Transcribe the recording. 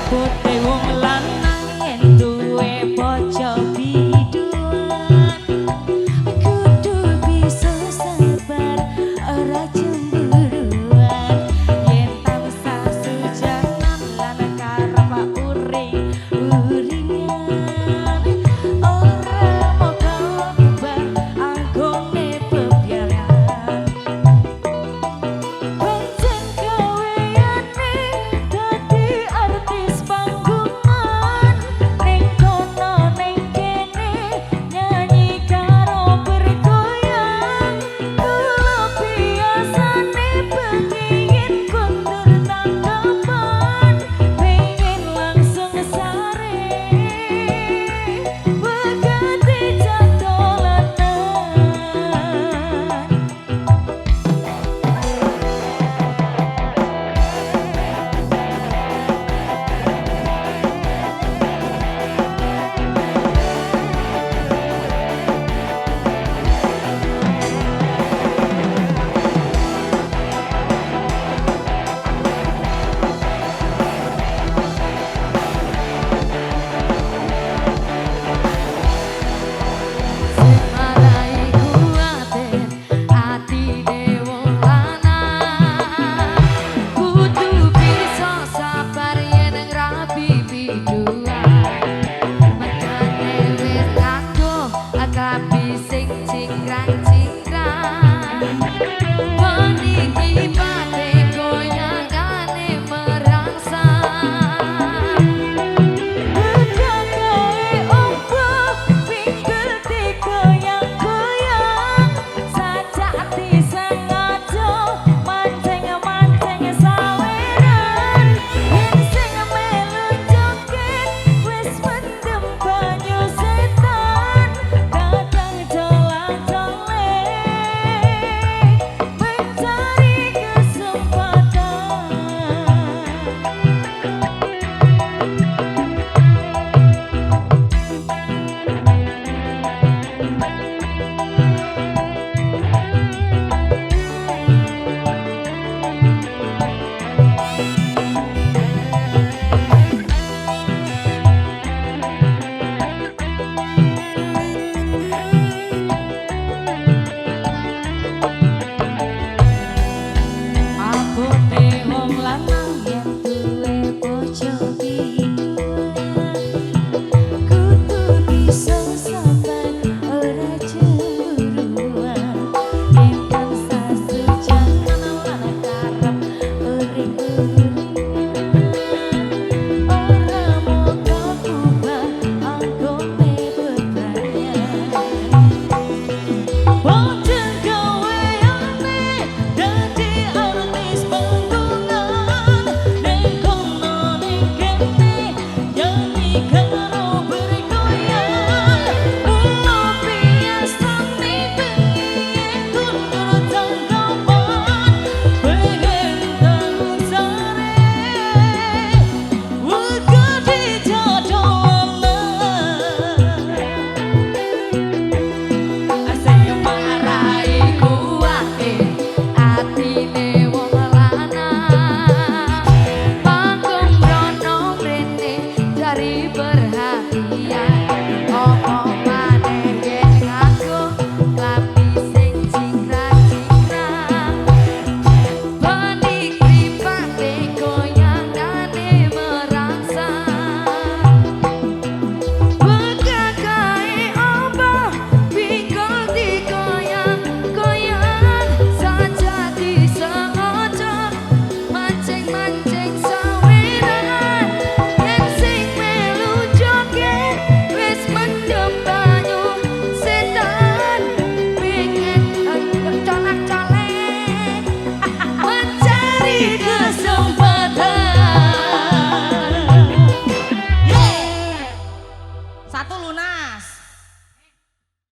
Abote wong lanang yen duwe bojo biduan kudu bisa sabar ora cemburuan yen tansah sujanan lan karep uring-uringan ora moko bubar anggone bebiaran pancen gaweane dadi artis panggungan ning kono ning kene nyanyi karo bergoyang kula biasane pengin kundur tanggapan pengen langsung sare wegati jadolanan marai kuatir atine wong lanang kudu bisa sabar yen ngrabi biduan mekane wis nganggo akrabi sing cingkrang-cingkrang paniki pate goyangane merangsang Bagakai opo pinggul digoyang-goyang sajak disengaja mancing-mancing saweran yen sing melu joget wis mendem banyu setan kadang jolang-joling mencari kesempatan Abote wong lanang yen duwe bojo biduan kudu bisa sabar ora cemburuan yen tansah sujanan lan karep uring-uringan ora moko bubar anggone bebrayan pancen gaweane dadi artis panggungan ning kono ning kene nyanyi karo bergoyang kula biasane pengin kundur tanggapan pengen tahu sare wegati jadolanan sing marai kuatir atine wong lanang panggung mrono mrene dari perhatian apa maneh yen nganggo klambi sing cingkrang-cingkrang panik pripate goyangane merangsang Bagakai opo pinggul digoyang-goyang saja disengaja mancing-mancing saweran yen sing melu joget wis mendem banyu setan pengen colak-colek mencari kesempatan Satu Luna